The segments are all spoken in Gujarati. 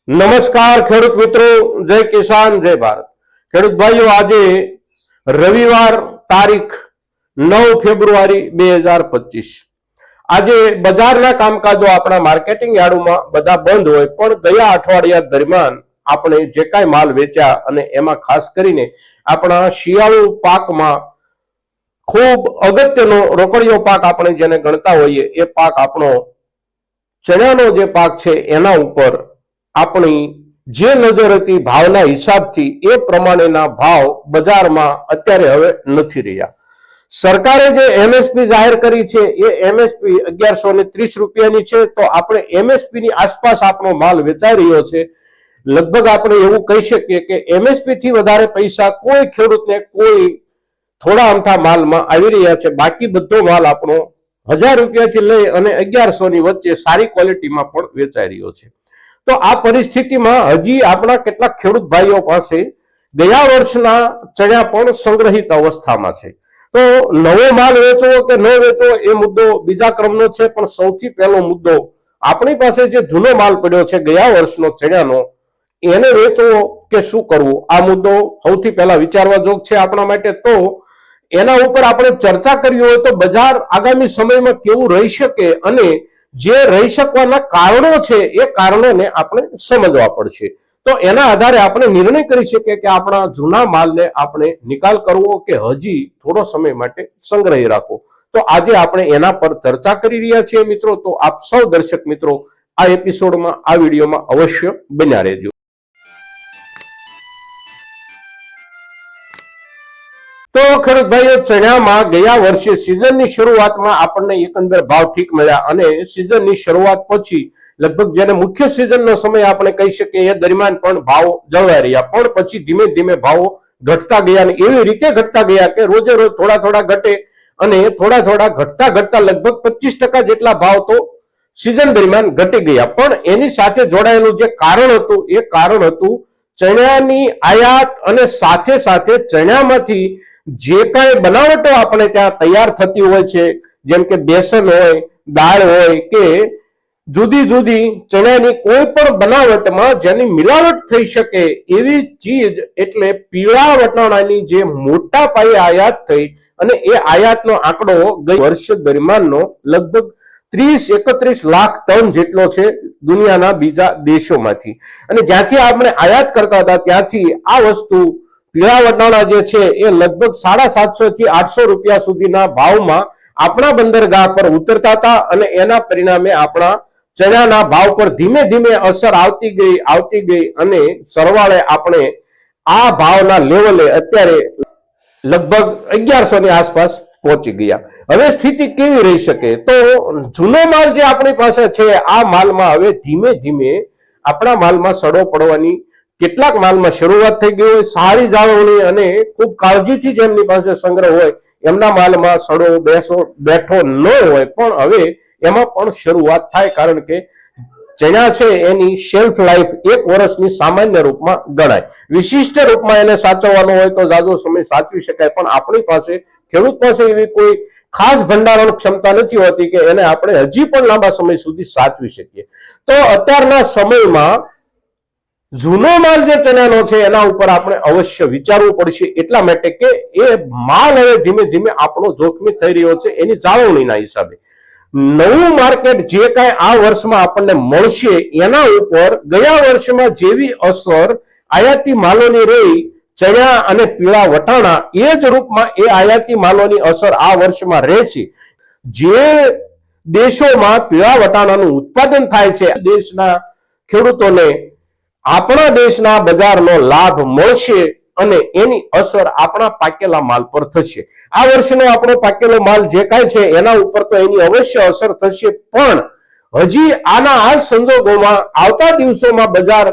નમસ્કાર ખેડૂત મિત્રો, જય કિસાન જય ભારત। ખેડૂત ભાઈઓ, આજે રવિવાર તારીખ 9 ફેબ્રુઆરી 2025। આજે બજારના કામકાજો આપણા માર્કેટિંગ યાર્ડોમાં બધા બંધ હોય, પણ ગયા અઠવાડિયા દરમિયાન આપણે જે કાંઈ માલ વેચ્યા અને એમાં ખાસ કરીને આપણા શિયાળુ પાકમાં ખૂબ અગત્યનો રોકડિયો પાક આપણે જેને ગણતા હોઈએ એ પાક આપણો ચણાનો જે પાક છે એના ઉપર આપણી જે નજર હતી ભાવના હિસાબથી એ પ્રમાણેના ભાવ બજારમાં અત્યારે હવે નથી રહ્યા। સરકારે જે એમએસપી જાહેર કરી છે એ એમએસપી 1130 રૂપિયાની છે, તો આપણે એમએસપી ની આસપાસ આપણો માલ વેચાઈ રહ્યો છે। લગભગ આપણે એવું કહી શકીએ કે એમએસપી થી વધારે પૈસા કોઈ ખેડૂતને કોઈ થોડા અમથા માલમાં આવી રહ્યા છે। બાકી બધો માલ આપણો 1000 રૂપિયાથી લઈ અને 1100 ની વચ્ચે સારી ક્વોલિટીમાં પણ વેચાઈ રહ્યો છે। તો આ પરિસ્થિતિમાં હજી આપણા કેટલાક ખેડૂત ભાઈઓ પાસે ગયા વર્ષના ચણા પણ સંગ્રહિત અવસ્થામાં છે। તો નવો માલ વેચવો કે ન વેચવો એ મુદ્દો બીજા ક્રમનો છે, પણ સૌથી પહેલો મુદ્દો આપણી પાસે જે જૂનો માલ પડ્યો છે ગયા વર્ષનો ચણાનો, એને વેચવો કે શું કરવું, આ મુદ્દો સૌથી પહેલા વિચારવા જોગ છે આપણા માટે। તો એના ઉપર આપણે ચર્ચા કરવી હોય તો બજાર આગામી સમયમાં કેવું રહી શકે અને જે રહી શકવાના કારણો છે એ કારણોને આપણે સમજવા પડશે। તો એના આધારે આપણે નિર્ણય કરી શકીએ કે આપણા જૂના માલને આપણે નિકાલ કરવો કે હજી થોડો સમય માટે સંગ્રહી રાખવો। તો આજે આપણે એના પર ચર્ચા કરી રહ્યા છીએ મિત્રો। તો આપ સૌ દર્શક મિત્રો આ એપિસોડમાં, આ વિડીયોમાં અવશ્ય બન્યા રહેજો। તો ખેડૂત ભાઈઓ, ચણામાં ગયા વર્ષે સિઝનની શરૂઆતમાં આપણને એકંદર ભાવ ઠીક મળ્યા અને સિઝનની શરૂઆત પછી લગભગ જેને મુખ્ય સિઝનનો સમય આપણે કહી શકીએ એ દરમિયાન પણ ભાવ જળવાઈ રહ્યા, પણ પછી ધીમે ધીમે ભાવો ઘટતા ગયા અને એવી રીતે ઘટતા ગયા કે રોજે રોજ થોડા થોડા ઘટે અને થોડા થોડા ઘટતા લગભગ 25% જેટલા ભાવ તો સિઝન દરમિયાન ઘટી ગયા। પણ એની સાથે જોડાયેલું જે કારણ હતું એ કારણ હતું ચણાની આયાત અને સાથે સાથે ચણામાંથી જે કાંઈ બનાવટો આપણે ત્યાં તૈયાર થતી હોય છે, જેમ કે બેસન હોય, દાળ હોય કે જુદી જુદી ચણાની કોઈ પણ બનાવટમાં જેની મિલાવટ થઈ શકે એવી ચીજ એટલે પીળા વટાણાની જે મોટા પાયે આયાત થઈ અને એ આયાતનો આંકડો ગઈ વર્ષ દરમિયાનનો લગભગ 30-31 લાખ ટન જેટલો છે દુનિયાના બીજા દેશોમાંથી। અને જ્યાંથી આપણે આયાત કરતા હતા ત્યાંથી આ વસ્તુ પીળા વટાણા જે છે એ લગભગ 750 થી 800 રૂપિયા સુધીના ભાવમાં આપણા બંદરગાહ પર ઉતરતા હતા અને એના પરિણામે આપણા ચણાના ભાવ પર ધીમે ધીમે અસર આવતી ગઈ અને સરવાળે આપણે આ ભાવના લેવલે અત્યારે લગભગ 1100 ની આસપાસ પહોંચી ગયા। હવે સ્થિતિ કેવી રહી શકે? તો જૂનો માલ જે આપણી પાસે છે આ માલમાં હવે ધીમે ધીમે આપણા માલમાં સડો પડવાની કેટલાક માલમાં શરૂઆત થઈ ગઈ હોય। સારી જાળવણી અને ખૂબ કાળજીથી જેમની પાસે સંગ્રહ હોય એમના માલમાં સડો બેઠો ન હોય, પણ હવે એમાં પણ શરૂઆત થાય, કારણ કે ચણા છે એની શેલ્ફ લાઈફ 1 વર્ષની સામાન્ય રૂપમાં ગણાય। વિશિષ્ટ રૂપમાં એને સાચવવાનો હોય તો જાજો સમય સાચવી શકાય, પણ આપણી પાસે ખેડૂત પાસે એવી કોઈ ખાસ ભંડારણ ક્ષમતા નથી હોતી કે એને આપણે હજી પણ લાંબા સમય સુધી સાચવી શકીએ। તો અત્યારના સમયમાં જૂનો માલ જે ચણાનો છે એના ઉપર આપણે અવશ્ય વિચારવું પડશે, એટલા માટે કે એ માલ હવે ધીમે ધીમે આપણો જોખમી થઈ રહ્યો છે એની જાળવણીના હિસાબે। નવું માર્કેટ જે કાંઈ આ વર્ષમાં આપણને મળશે એના ઉપર ગયા વર્ષમાં જેવી અસર આયાતી માલોની રહી ચણા અને પીળા વટાણા, એ જ રૂપમાં એ આયાતી માલોની અસર આ વર્ષમાં રહેશે। જે દેશોમાં પીળા વટાણાનું ઉત્પાદન થાય છે દેશના ખેડૂતોને આપણા દેશના બજારનો લાભ મળશે અને એની અસર આપણા પાકેલા માલ પર થશે। આ વર્ષનો આપણો પાકેલો માલ જે કાંઈ છે એના ઉપર તો એની અવશ્ય અસર થશે, પણ હજી આના આ સંજોગોમાં આવતા દિવસોમાં બજાર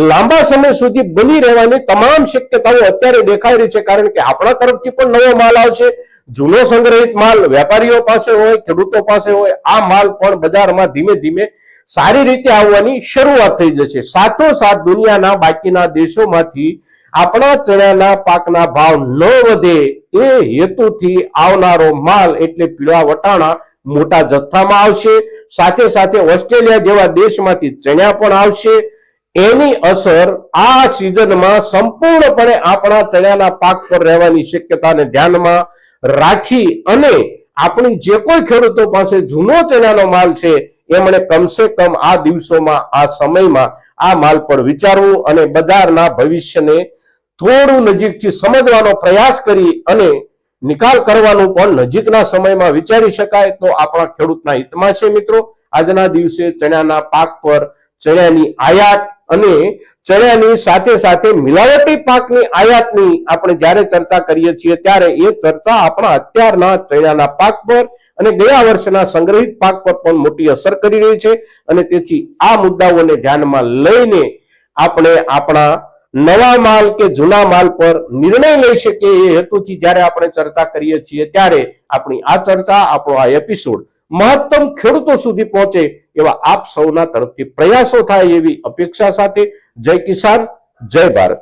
લાંબા સમય સુધી બની રહેવાની તમામ શક્યતાઓ અત્યારે દેખાઈ રહી છે, કારણ કે આપણા તરફથી પણ નવો માલ આવશે, જૂનો સંગ્રહિત માલ વેપારીઓ પાસે હોય, ખેડૂતો પાસે હોય, આ માલ પણ બજારમાં ધીમે ધીમે સારી રીતે આવવાની શરૂઆત થઈ જશે। સાથોસાથ દુનિયાના બાકીના દેશોમાંથી આપણા ચણાના પાકના ભાવ ન વધે એ હેતુથી આવનારો માલ એટલે પીળા વટાણા મોટા જથ્થામાં આવશે। સાથે સાથે ઓસ્ટ્રેલિયા જેવા દેશમાંથી ચણા પણ આવશે। એની અસર આ સિઝનમાં સંપૂર્ણપણે આપણા ચણાના પાક પર રહેવાની શક્યતાને ધ્યાનમાં રાખી અને આપણી જે કોઈ ખેડૂતો પાસે જૂનો ચણાનો માલ છે એમણે કમસે કમ આ દિવસોમાં આ સમયમાં આ માલ પર વિચારવું અને બજારના ભવિષ્યને થોડું નજીકથી સમજવાનો પ્રયાસ કરી અને નિકાલ કરવાનું પણ નજીકના સમયમાં વિચારી શકાય તો આપણા ખેડૂતના હિતમાં છે મિત્રો. આજના દિવસે ચણાના પાક પર ચણાની આયાત અને ચણાની સાથે સાથે મિલાવટી પાકની આયાતની આપણે જ્યારે ચર્ચા કરીએ છીએ ત્યારે એ ચર્ચા આપણા અત્યારના ચણાના પાક પર અને ગયા વર્ષના સંગ્રહિત પાક પર પણ મોટી અસર કરી રહી છે અને તેથી આ મુદ્દાઓને ધ્યાનમાં લઈને આપણે આપણા નવા માલ કે જૂના માલ પર નિર્ણય લઈ શકીએ એ હેતુથી જ્યારે આપણે ચર્ચા કરીએ છીએ ત્યારે આપણી આ ચર્ચા આપણો આ એપિસોડ મહત્તમ ખેડૂતો સુધી પહોંચે એવા આપ સૌના તરફથી પ્રયાસો થાય એવી અપેક્ષા સાથે જય કિસાન જય ભારત.